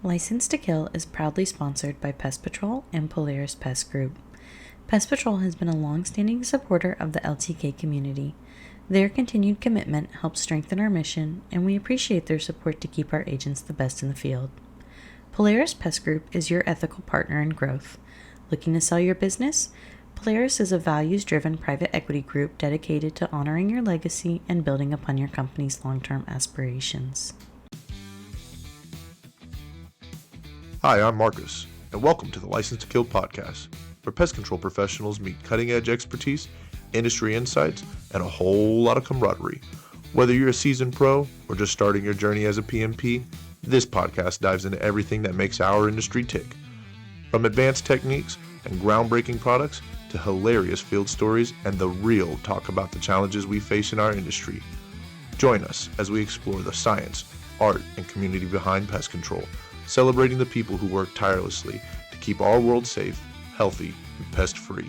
License to Kill is proudly sponsored by Pest Patrol and Polaris Pest Group. Pest Patrol has been a long-standing supporter of the LTK community. Their continued commitment helps strengthen our mission, and we appreciate their support to keep our agents the best in the field. Polaris Pest Group is your ethical partner in growth. Looking to sell your business? Polaris is a values-driven private equity group dedicated to honoring your legacy and building upon your company's long-term aspirations. Hi, I'm Marcus, and welcome to the License to Kill podcast, where pest control professionals meet cutting-edge expertise, industry insights, and a whole lot of camaraderie. Whether you're a seasoned pro or just starting your journey as a PMP, this podcast dives into everything that makes our industry tick. From advanced techniques and groundbreaking products to hilarious field stories and the real talk about the challenges we face in our industry. Join us as we explore the science, art, and community behind pest control, celebrating the people who work tirelessly to keep our world safe, healthy, and pest-free.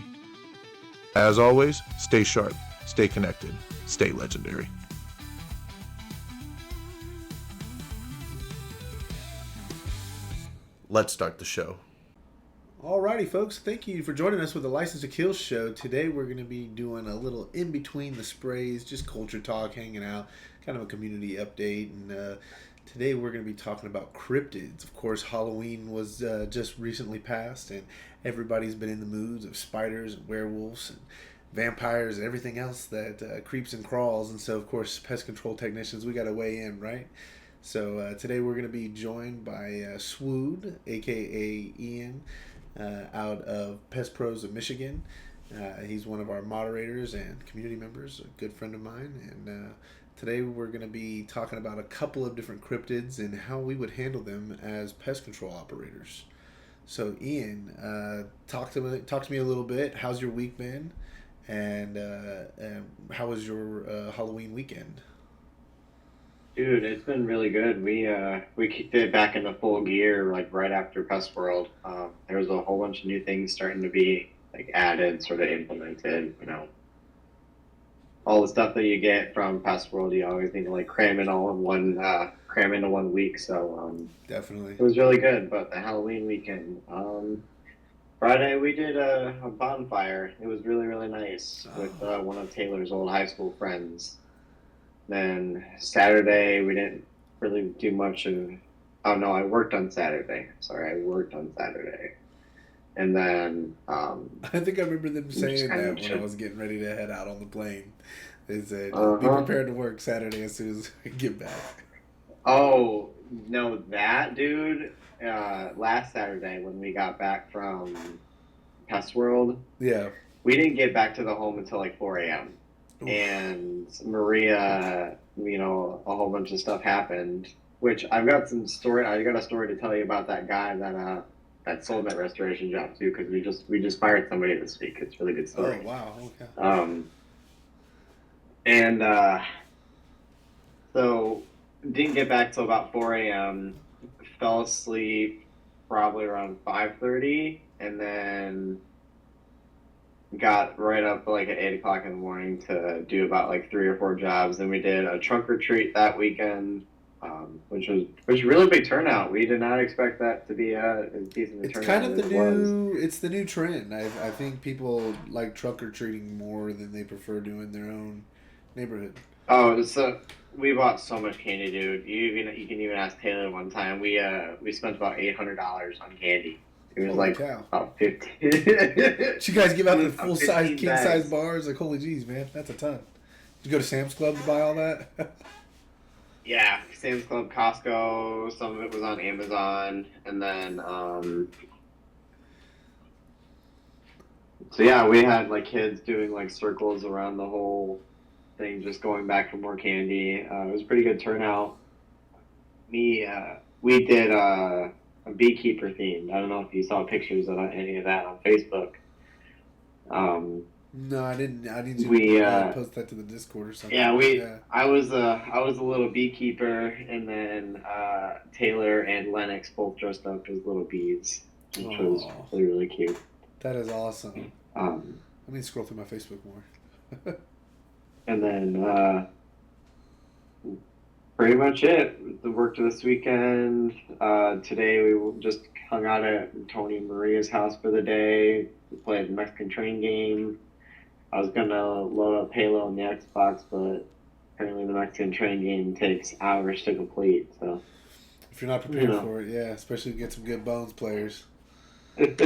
As always, stay sharp, stay connected, stay legendary. Let's start the show. Alrighty, folks. Thank you for joining us with the License to Kill show. Today we're going to be doing a little in between the sprays, just culture talk, hanging out, kind of a community update. And today we're going to be talking about cryptids. Of course, Halloween was just recently passed, and everybody's been in the moods of spiders and werewolves and vampires and everything else that creeps and crawls. And so, of course, pest control technicians, we got to weigh in, right? So today we're going to be joined by Swood, a.k.a. Ian, out of Pest Pros of Michigan. He's one of our moderators and community members, a good friend of mine. And today we're going to be talking about a couple of different cryptids and how we would handle them as pest control operators. So Ian, talk to me a little bit. How's your week been? And how was your Halloween weekend? Dude, it's been really good. We kicked it back into full gear like right after Pest World. There was a whole bunch of new things starting to be like added, sort of implemented. You know, all the stuff that you get from Pest World, you always need to like cram into one week. So Definitely, it was really good. But the Halloween weekend, Friday we did a bonfire. It was really really nice with one of Taylor's old high school friends. Then Saturday, we didn't really do much of... Oh, no, I worked on Saturday. Sorry, I worked on Saturday. And then... I think I remember them saying that when I was getting ready to head out on the plane. They said, be prepared to work Saturday as soon as we get back. Oh, no, that, dude, last Saturday when we got back from Pest World, yeah, we didn't get back to the home until like 4 a.m. And Maria, you know, a whole bunch of stuff happened, which I got a story to tell you about that guy that sold that restoration job too, because we just fired somebody this week. It's a really good story. Oh, wow. Okay. So didn't get back till about 4 a.m. Fell asleep probably around 5:30, and then got right up like at 8 o'clock in the morning to do about like 3 or 4 jobs. Then we did a trunk or treat that weekend, which was a really big turnout. We did not expect that to be as decent a turnout. It's kind of it's the new trend. I think people like trunk or treating more than they prefer doing their own neighborhood. Oh, so we bought so much candy, dude. You can even ask Taylor one time. We spent about $800 on candy. It was like about 50. Did you guys give out the full size, king size bars? Like, holy jeez, man, that's a ton. Did you go to Sam's Club to buy all that? Yeah, Sam's Club, Costco. Some of it was on Amazon, and then so yeah, we had like kids doing like circles around the whole thing, just going back for more candy. It was a pretty good turnout. We did a beekeeper themed. I don't know if you saw pictures of any of that on Facebook. No, I didn't. I need you to post that to the Discord or something. Yeah, I was a little beekeeper, and then Taylor and Lennox both dressed up as little bees, which was really really cute. That is awesome. Let me scroll through my Facebook more. And then pretty much it. The work this weekend. Today we just hung out at Tony and Maria's house for the day. We played the Mexican train game. I was gonna load up Halo on the Xbox, but apparently the Mexican train game takes hours to complete. So If you're not prepared for it, yeah, especially get some good Bones players. what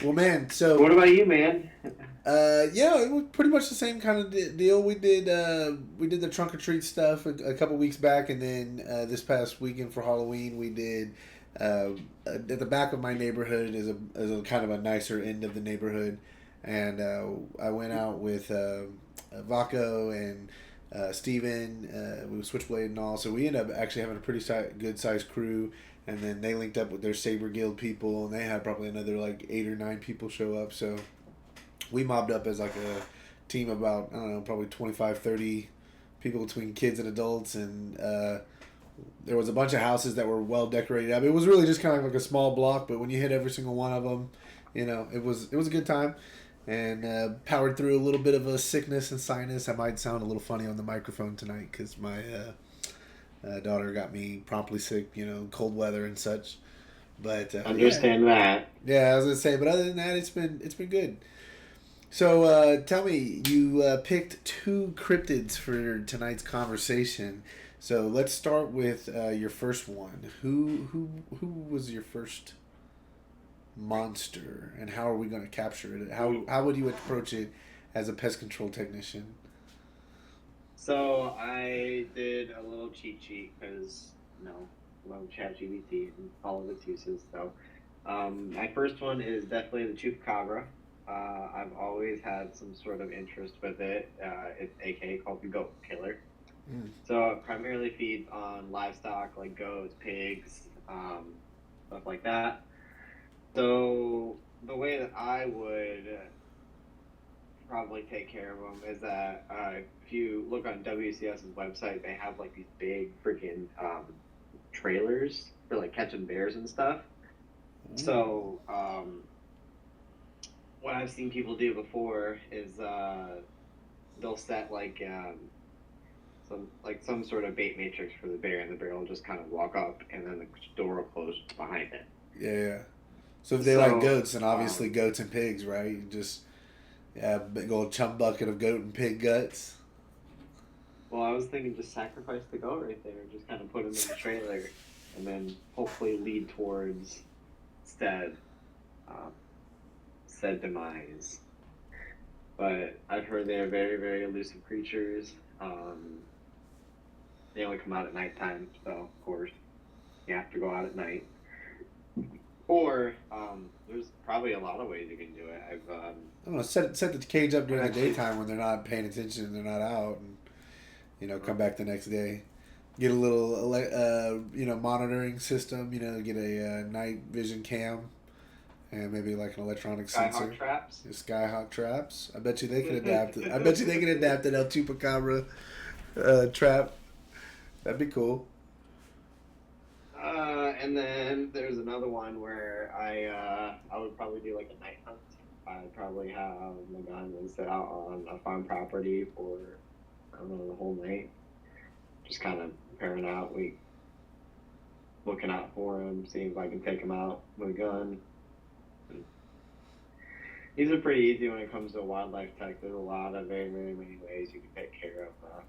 Well, man, so about you, man? yeah, it was pretty much the same kind of deal. We did the trunk or treat stuff a couple weeks back, and then this past weekend for Halloween we did at the back of my neighborhood is a kind of a nicer end of the neighborhood, and I went out with Vaco and Steven, we Switchblade and all. So we ended up actually having a pretty good sized crew. And then they linked up with their Saber Guild people, and they had probably another like 8 or 9 people show up. So we mobbed up as like a team of about, I don't know, probably 25, 30 people between kids and adults. And there was a bunch of houses that were well decorated up. It was really just kind of like a small block, but when you hit every single one of them, you know, it was a good time. And powered through a little bit of a sickness and sinus. I might sound a little funny on the microphone tonight because my daughter got me promptly sick, you know, cold weather and such. But Understand that. Yeah, I was gonna say, but other than that, it's been good. So tell me, you picked 2 cryptids for tonight's conversation. So let's start with your first one. Who was your first monster, and how are we going to capture it? How would you approach it as a pest control technician? So I did a little cheat sheet because, love ChatGPT and all of its uses. So my first one is definitely the chupacabra. I've always had some sort of interest with it. It's aka called the goat killer. So it primarily feeds on livestock like goats, pigs, stuff like that. So the way that I would probably take care of them is that if you look on WCS's website, they have like these big freaking trailers for like catching bears and stuff. So what I've seen people do before is they'll set like some sort of bait matrix for the bear, and the bear will just kind of walk up, and then the door will close behind it. Yeah. So if they like goats, and obviously goats and pigs, right? You just a big old chum bucket of goat and pig guts. Well, I was thinking just sacrifice the goat right there, just kind of put him in the trailer, and then hopefully lead towards said demise. But I've heard they are very, very elusive creatures. They only come out at nighttime, so of course you have to go out at night. Or there's probably a lot of ways you can do it. I don't know. Set the cage up during the daytime when they're not paying attention and they're not out, and come back the next day. Get a little monitoring system. Get a night vision cam, and maybe like an electronic sensor. Skyhawk traps. Skyhawk traps. I bet you they can adapt it. I bet you they can adapt an El Chupacabra trap. That'd be cool. And then there's another one where I would probably do like a night hunt. I'd probably have my gun and sit out on a farm property for, I don't know, the whole night. Just kind of preparing out, looking out for him, seeing if I can take him out with a gun. These are pretty easy when it comes to wildlife tech. There's a lot of very, very many ways you can take care of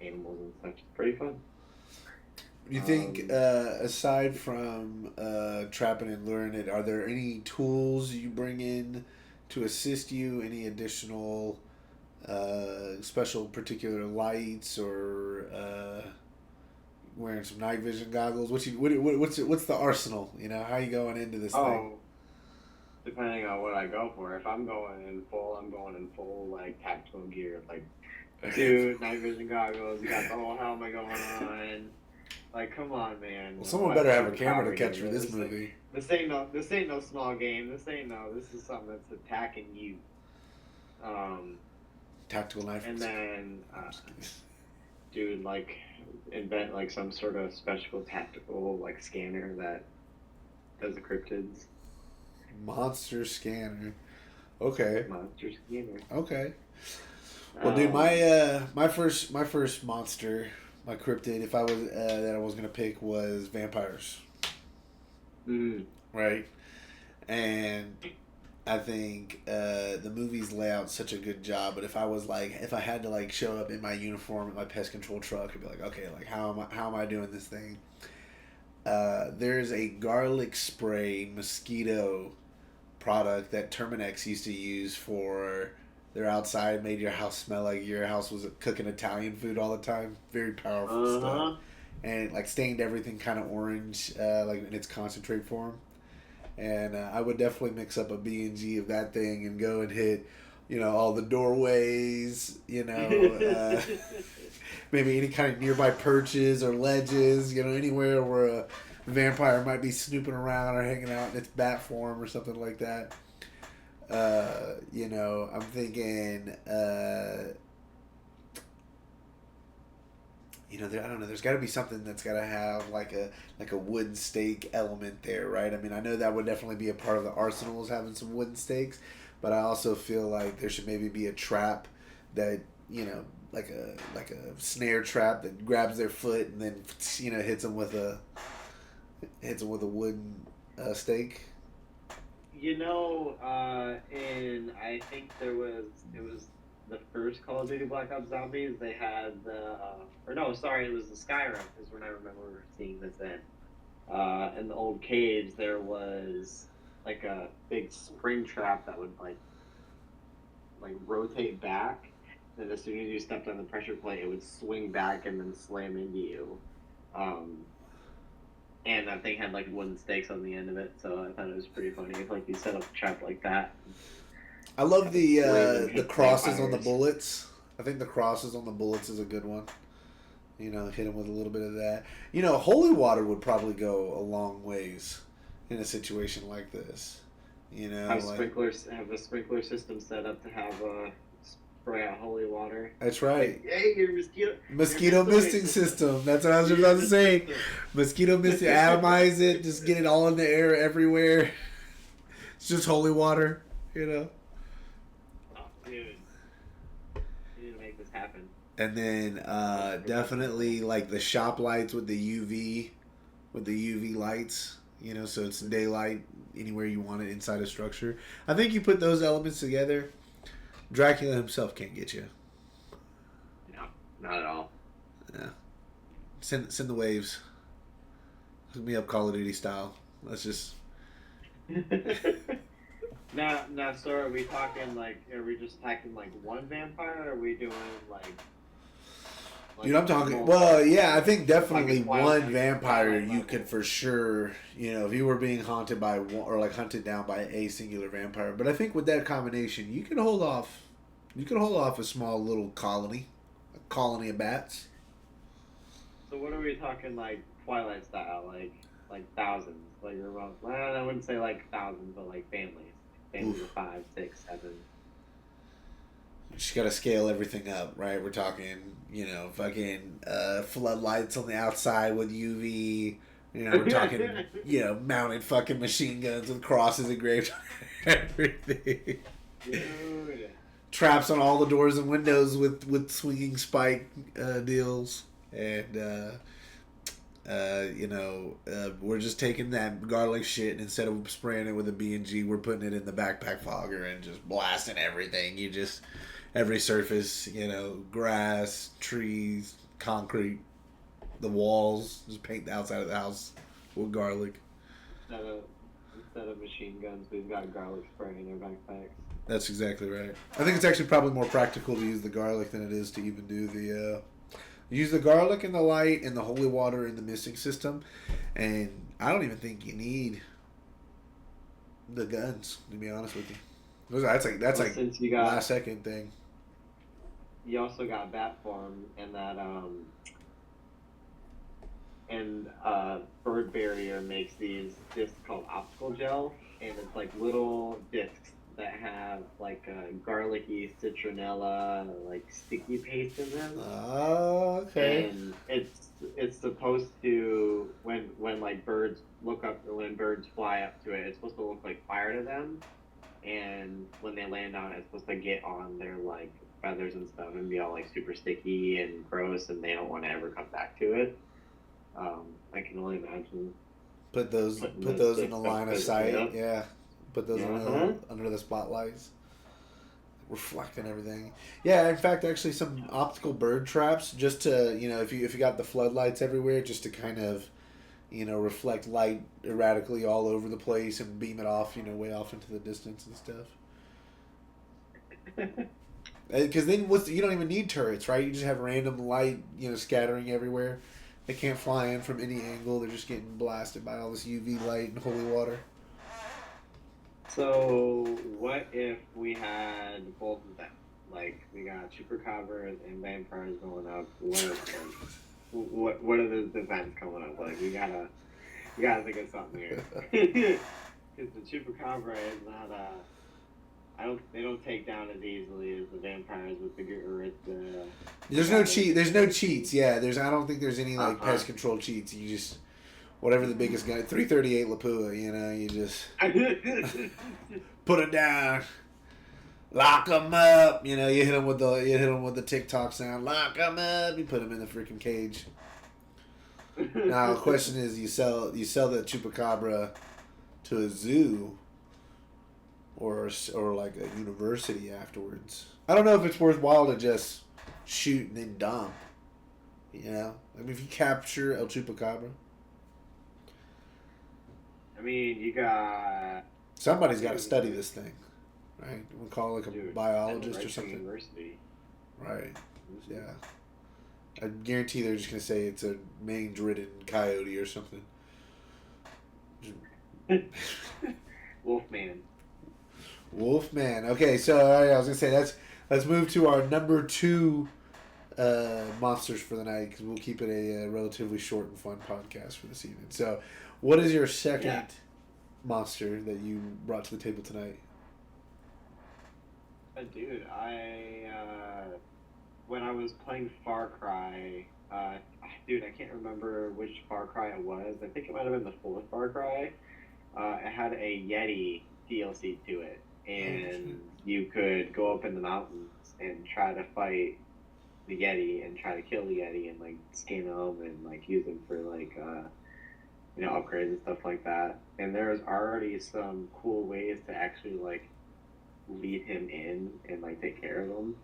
animals and such. It's pretty fun. Do you think, aside from trapping and luring it, are there any tools you bring in to assist you? Any additional special particular lights, or wearing some night vision goggles? What's the arsenal? How are you going into this thing? Depending on what I go for. If I'm going in full like tactical gear, like dude, night vision goggles. You got the whole helmet going on. Like, come on, man. Well, someone better have a camera to catch for this movie. This ain't no small game. This is something that's attacking you. Tactical knife. And then, dude, like, invent like some sort of special tactical like scanner that does the cryptids. Monster scanner. Okay. Monster scanner. Okay. Well, dude, my first monster, my cryptid, if I was that I was gonna pick was vampires, Mm. right? And I think the movies lay out such a good job. But if I had to like show up in my uniform in my pest control truck, I'd be like, okay, like how am I doing this thing? There's a garlic spray mosquito product that Terminex used to use for their outside, made your house smell like your house was cooking Italian food all the time. Very powerful stuff. Uh-huh. And it, like, stained everything kind of orange, like in its concentrate form. And I would definitely mix up a B&G of that thing and go and hit, all the doorways, maybe any kind of nearby perches or ledges, anywhere where a vampire might be snooping around or hanging out in its bat form or something like that. I'm thinking, I don't know. There's got to be something that's got to have like a wooden stake element there, right? I mean, I know that would definitely be a part of the arsenal is having some wooden stakes, but I also feel like there should maybe be a trap that like a snare trap that grabs their foot and then hits them with a wooden stake. And I think it was the first Call of Duty Black Ops Zombies. They had or no, sorry, it was the Skyrim is when I remember seeing this in. In the old caves, there was like a big spring trap that would like rotate back. And as soon as you stepped on the pressure plate, it would swing back and then slam into you. And that thing had like wooden stakes on the end of it, so I thought it was pretty funny if like you set up a trap like that. I love the crosses on the vampires. bullets. I think the crosses on the bullets is a good one. Hit them with a little bit of that. Holy water would probably go a long ways in a situation like this. Have a sprinkler system set up to have spray out holy water. That's right. Like, hey, your Mosquito misting system. That's what I was just about to say. Mosquito misting. Atomize it. Just get it all in the air everywhere. It's just holy water. Oh, dude, you need to make this happen. And then definitely like the shop lights with the UV lights. So it's daylight anywhere you want it inside a structure. I think you put those elements together, Dracula himself can't get you. No, not at all. Yeah. Send the waves. Hook me up Call of Duty style. Let's just. Now, so are we talking are we just attacking like one vampire? Or are we doing like Dude, I'm talking. Well, yeah, I think definitely like one vampire you could for sure. If you were being haunted by one or like hunted down by a singular vampire, but I think with that combination, you can hold off. You can hold off a small little colony, a colony of bats. So what are we talking like Twilight style, like thousands, like well, I wouldn't say like thousands, but like families of 5, 6, 7. You just got to scale everything up, right? We're talking, fucking floodlights on the outside with UV. We're talking, mounted fucking machine guns with crosses engraved on everything. Dude. Traps on all the doors and windows with swinging spike deals. And, we're just taking that garlic shit and instead of spraying it with a B&G, we're putting it in the backpack fogger and just blasting everything. Every surface, grass, trees, concrete, the walls, just paint the outside of the house with garlic. Instead of machine guns, we've got garlic spray in our backpacks. That's exactly right. I think it's actually probably more practical to use the garlic than it is to even do the... use the garlic and the light and the holy water in the misting system, and I don't even think you need the guns, to be honest with you. That's like Since you got last second thing. You also got bat form and that Bird Barrier makes these discs called optical gel, and it's like little discs that have like a garlicky citronella like sticky paste in them. Oh, okay. And it's supposed to when like birds look up or when birds fly up to it, it's supposed to look like fire to them, and when they land on it, it's supposed to get on their like feathers and stuff and be all like super sticky and gross, and they don't want to ever come back to it. I can only imagine. Put those in the line of sight. Yeah. Put those under the spotlights. Reflecting everything. Yeah, in fact, actually, some optical bird traps just to, if you got the floodlights everywhere, just to kind of, reflect light erratically all over the place and beam it off, way off into the distance and stuff. Because then you don't even need turrets, right? You just have random light, scattering everywhere. They can't fly in from any angle. They're just getting blasted by all this UV light and holy water. So, what if we had both of them? Like, we got chupacabras and vampires going up. What are the events coming up? Like, we gotta think of something here. Because the chupacabra is not they don't take down as easily as the vampires with the There's no cheats. Yeah, I don't think there's any pest control cheats. You just whatever the biggest guy, 338 Lapua, you just put it down, lock them up. You hit them with the TikTok sound, lock them up. You put them in the freaking cage. Now the question is, you sell that chupacabra to a zoo or like a university afterwards. I don't know if it's worthwhile to just shoot and then dump. If you capture El Chupacabra. I mean, you got... Somebody's got to study this thing, right? We'll call it a biologist or something. University. Right, yeah. I guarantee they're just going to say it's a mange-ridden coyote or something. Wolfman. Okay, so I was going to say, let's move to our number 2 monsters for the night, because we'll keep it a relatively short and fun podcast for this evening. So, what is your second monster that you brought to the table tonight? Dude, when I was playing Far Cry, I can't remember which Far Cry it was. I think it might have been the 4th Far Cry. It had a Yeti DLC to it, and you could go up in the mountains and try to fight the Yeti and try to kill the Yeti and skin them and use them for upgrades and stuff like that. And there's already some cool ways to actually lead him in and take care of him.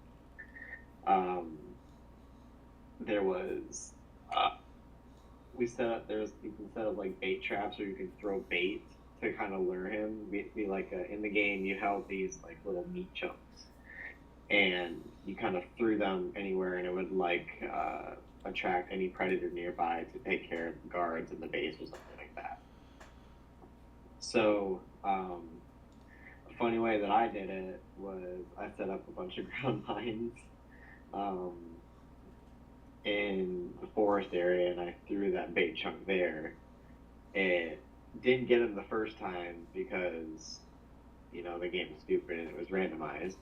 There was you can set up bait traps, or you can throw bait to kind of lure him. In the game you held these little meat chunks, and you kind of threw them anywhere, and it would attract any predator nearby to take care of the guards in the base or something like that. So a funny way that I did it was I set up a bunch of ground mines in the forest area, and I threw that bait chunk there. It didn't get him the first time because the game was stupid and it was randomized,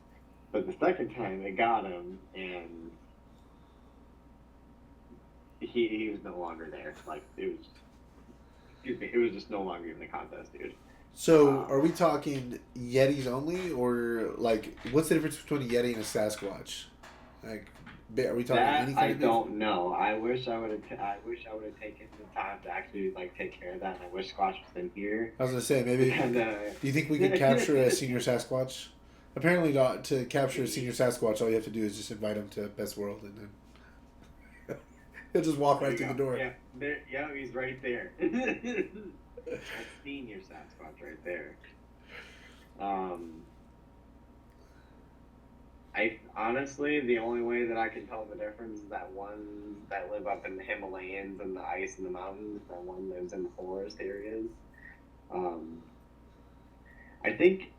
but the second time it got him, and he was no longer there. It was just no longer in the contest, dude. So, are we talking Yetis only, or what's the difference between a Yeti and a Sasquatch? Are we talking that anything? I don't know. I wish I would have taken the time to actually take care of that, and I wish Squatch was in here. I was gonna say, maybe. Do you think we could capture a senior Sasquatch? Apparently, to capture a senior Sasquatch, all you have to do is just invite him to Best World, and then he'll just walk right through the door. Yeah, he's right there. That's senior Sasquatch right there. I honestly, the only way that I can tell the difference is that ones that live up in the Himalayas and the ice in the mountains, that one lives in the forest areas. I think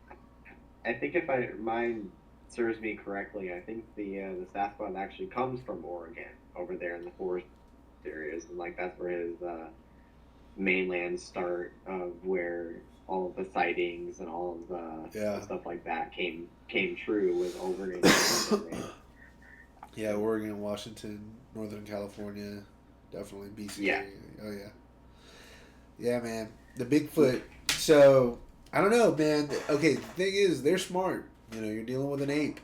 if my mind serves me correctly, I think the Sasquatch actually comes from Oregon, over there in the forest areas, and that's where his mainland start, of where all of the sightings and all of the stuff like that came true, was over in Oregon. Yeah, Oregon, Washington, Northern California, definitely BC. Yeah. Oh yeah. Yeah, man. The Bigfoot. So I don't know, man. Okay, the thing is, they're smart. You're dealing with an ape.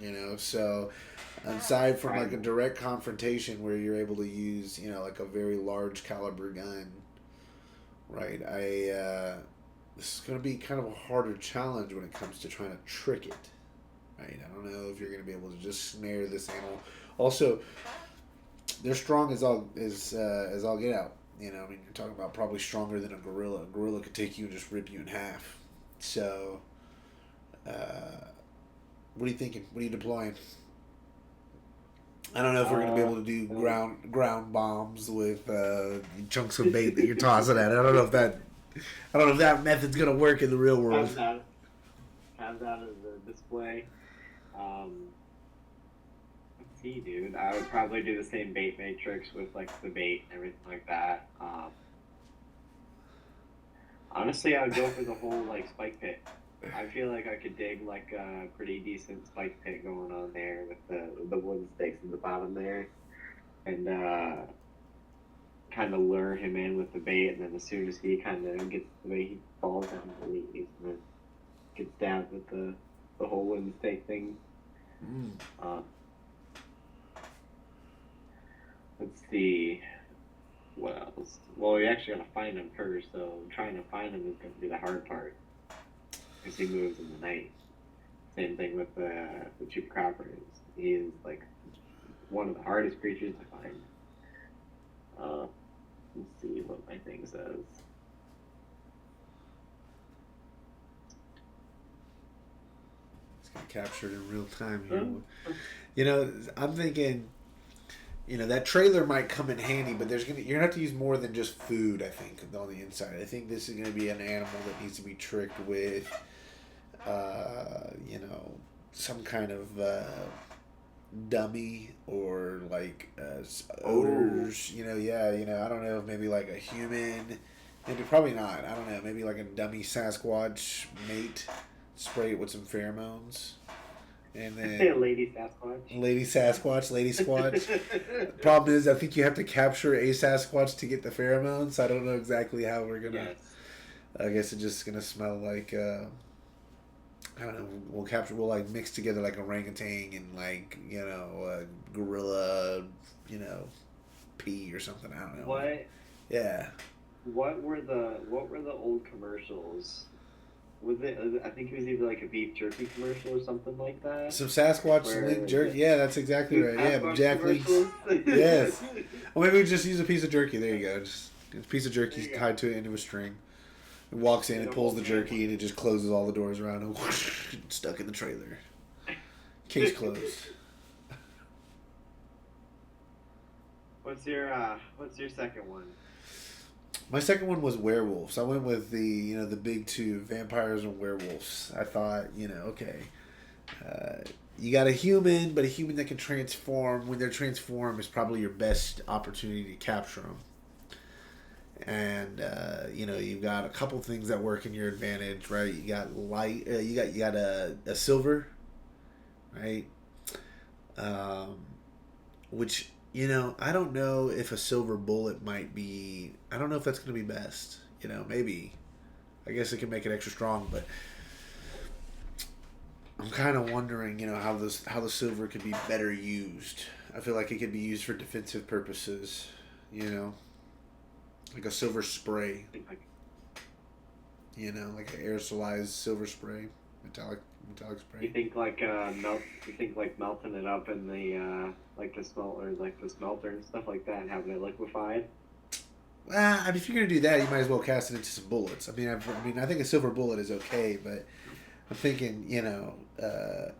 You know, so aside from like a direct confrontation where you're able to use, you know, like a very large caliber gun, right? This is going to be kind of a harder challenge when it comes to trying to trick it, right? I don't know if you're going to be able to just snare this animal. Also, they're strong as all get out. You know, I mean, you're talking about probably stronger than a gorilla. A gorilla could take you and just rip you in half. So, what are you thinking? What are you deploying? I don't know if we're going to be able to do ground bombs with chunks of bait that you're tossing at it. I don't know if that method's going to work in the real world. Have that as a display. Let's see, dude. I would probably do the same bait matrix with like the bait and everything like that. Honestly, I would go for the whole like spike pit. I feel like I could dig like a pretty decent spike pit going on there with the wooden stakes in the bottom there, and kind of lure him in with the bait, and then as soon as he kind of gets the bait, he falls down and leaves, and then gets stabbed with the whole wooden stake thing. Let's see. What else? Well, we actually gotta find him first, so trying to find him is gonna be the hard part. Because he moves in the night. Same thing with the chupacabras. He is like one of the hardest creatures to find. Let's see what my thing says. It's gonna capture it in real time here. You know, I'm thinking, you know, that trailer might come in handy, but you're gonna have to use more than just food. I think on the inside. I think this is gonna be an animal that needs to be tricked with, you know, some kind of dummy or like odors. You know, yeah. You know, I don't know if maybe like a human. Maybe probably not. I don't know. Maybe like a dummy Sasquatch mate. Spray it with some pheromones. And then say a lady Sasquatch. Lady Sasquatch, Lady Squatch. Problem is, I think you have to capture a Sasquatch to get the pheromones. I don't know exactly how we're gonna. Yes. I guess it's just gonna smell like. I don't know. We'll like mix together like orangutan and like, you know, gorilla, you know, pee or something. I don't know. What? Yeah. What were the old commercials? Was it? I think it was either like a beef jerky commercial or something like that. Some Sasquatch link jerky. Yeah, that's exactly right. Yeah, Jack Lee. Yes. Or maybe we just use a piece of jerky. There you go. Just a piece of jerky tied to it into a string. It walks in, it pulls the jerky, and it just closes all the doors around him. Stuck in the trailer. Case closed. What's your second one? My second one was werewolves. I went with the big two, vampires and werewolves. I thought, okay, you got a human, but a human that can transform. When they're transformed is probably your best opportunity to capture them. And you've got a couple things that work in your advantage, right? You got light. You got a silver, right? Which I don't know if a silver bullet might be. I don't know if that's going to be best. Maybe. I guess it can make it extra strong, but I'm kind of wondering, how the silver could be better used. I feel like it could be used for defensive purposes. Like a silver spray. Like an aerosolized silver spray, metallic spray. You think like melting it up in the the smelter and stuff like that, and having it liquefied. If you're gonna do that, you might as well cast it into some bullets. I think a silver bullet is okay, but I'm thinking, I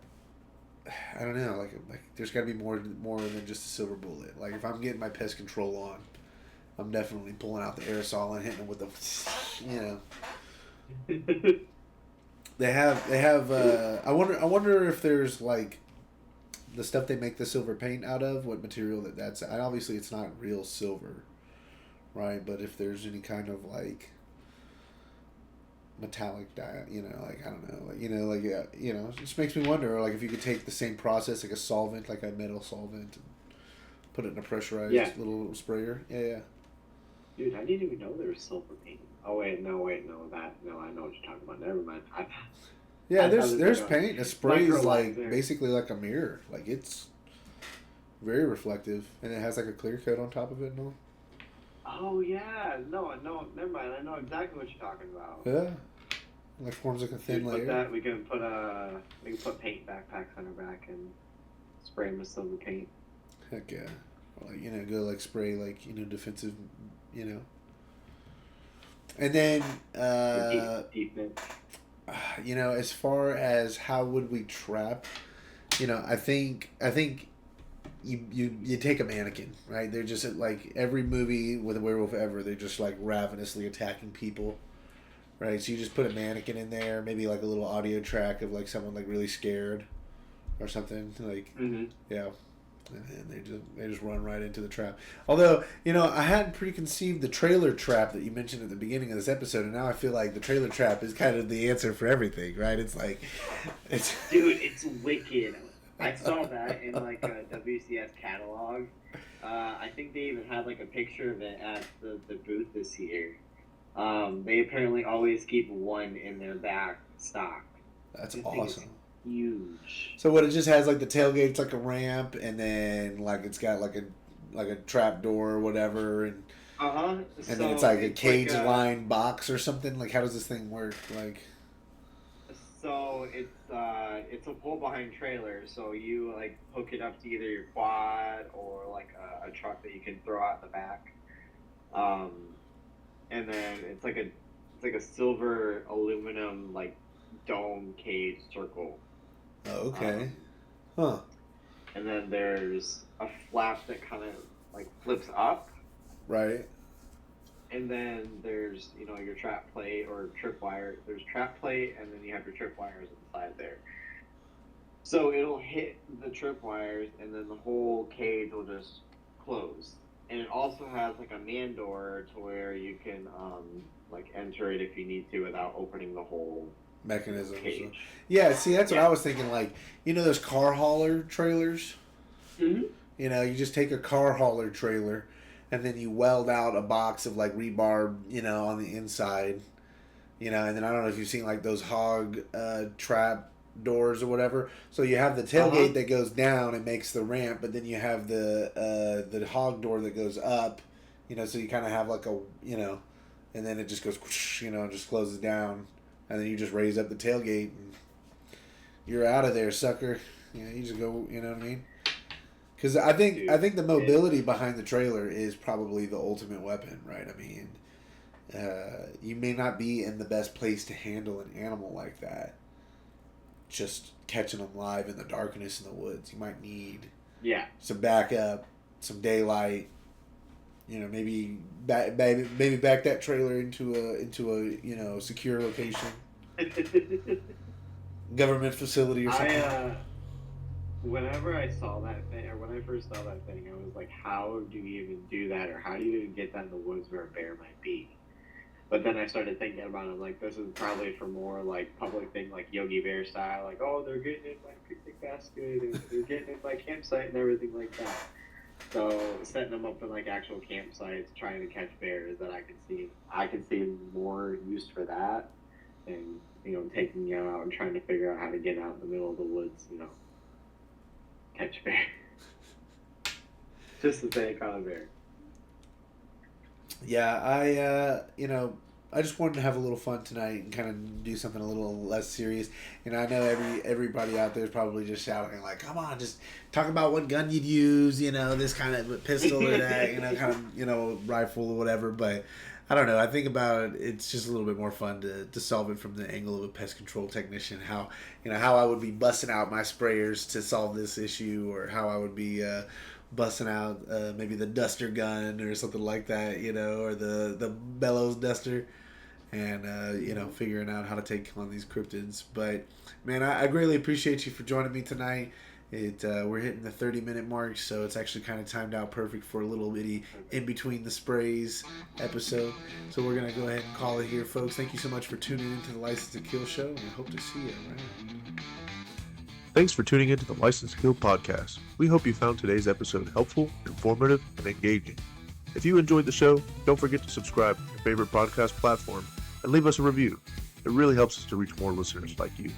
don't know, like there's got to be more than just a silver bullet. Like if I'm getting my pest control on, I'm definitely pulling out the aerosol and hitting them with the, They have. I wonder if there's like the stuff they make the silver paint out of. What material that's? Obviously, it's not real silver, right? But if there's any kind of like metallic dye, like I don't know, it just makes me wonder, like if you could take the same process, like a solvent, like a metal solvent, and put it in a pressurized little sprayer. Yeah. Dude, I didn't even know there was silver paint. I know what you're talking about. Never mind. Yeah, Has there's like paint. A spray is like microlizer. basically like a mirror. Like it's very reflective, and it has like a clear coat on top of it. No. Oh yeah, no, never mind. I know exactly what you're talking about. Yeah. Like forms like a We thin put layer. that. We can put paint backpacks on our back and spray them with silver paint. Heck yeah. Or like, go like spray like, defensive, you know. And then Deep knit. as far as how would we trap, I think you take a mannequin, right? They're just like every movie with a werewolf ever, they're just like ravenously attacking people. Right, so you just put a mannequin in there, maybe like a little audio track of like someone like really scared, or something like, yeah, and then they just run right into the trap. Although I hadn't preconceived the trailer trap that you mentioned at the beginning of this episode, and now I feel like the trailer trap is kind of the answer for everything, right? It's like, Dude, it's wicked. I saw that in like a WCS catalog. I think they even had like a picture of it at the booth this year. They apparently always keep one in their back stock. That's This awesome. thing is huge. So what, it just has like the tailgate's like a ramp, and then like it's got like a trap door or whatever, and then it's like a cage lined box or something. Like, how does this thing work? Like, so it's a pull behind trailer. So you like hook it up to either your quad or like a truck that you can throw out the back. And then it's like a silver aluminum like dome cage circle. oh, okay, huh? And then there's a flap that kind of like flips up. Right. And then there's your trap plate or tripwire. There's trap plate, and then you have your tripwires inside there. So it'll hit the tripwires, and then the whole cage will just close. And it also has like a man door to where you can like enter it if you need to without opening the whole Mechanism. cage. So. Yeah, see, that's what I was thinking. Like, those car hauler trailers. Mm-hmm. You just take a car hauler trailer, and then you weld out a box of like rebar, on the inside. And then I don't know if you've seen like those hog trap doors or whatever. So you have the tailgate that goes down and makes the ramp, but then you have the hog door that goes up. So you kind of have like a and then it just goes and just closes down, and then you just raise up the tailgate and you're out of there, sucker. You just go. You know what I mean? Because I think the mobility behind the trailer is probably the ultimate weapon, right? I mean, you may not be in the best place to handle an animal like that. Just catching them live in the darkness in the woods, you might need some backup, some daylight. Maybe back that trailer into a secure location, government facility or something. Whenever I saw that thing, or when I first saw that thing, I was like, how do you even do that, or how do you even get that in the woods where a bear might be? But then I started thinking about it, like, this is probably for more, like, public thing, like Yogi Bear style, like, oh, they're getting in my picnic basket, and they're getting in my campsite and everything like that. So, setting them up in, like, actual campsites, trying to catch bears that I can see more use for that, and, taking them out and trying to figure out how to get out in the middle of the woods, catch bear. Just to say I caught a bear. Yeah, I just wanted to have a little fun tonight and kind of do something a little less serious. I know everybody out there is probably just shouting like, "Come on, just talk about what gun you'd use, this kind of pistol or that, kind of, rifle or whatever." But I don't know. I think about it, it's just a little bit more fun to solve it from the angle of a pest control technician. How I would be busting out my sprayers to solve this issue, or how I would be busting out maybe the duster gun or something like that, or the bellows duster, and figuring out how to take on these cryptids. But man, I greatly appreciate you for joining me tonight. We're hitting the 30-minute mark, so it's actually kind of timed out perfect for a little bitty in between the sprays episode. So we're gonna go ahead and call it here, folks. Thank you so much for tuning into the License to Kill show, and I hope to see you around. Thanks for tuning into the License to Kill podcast. We hope you found today's episode helpful, informative, and engaging. If you enjoyed the show, don't forget to subscribe to your favorite podcast platform and leave us a review. It really helps us to reach more listeners like you.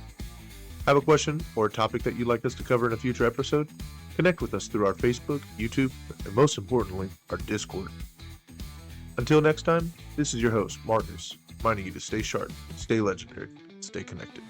Have a question or a topic that you'd like us to cover in a future episode? Connect with us through our Facebook, YouTube, and most importantly, our Discord. Until next time, this is your host, Marcus, reminding you to stay sharp, stay legendary, stay connected.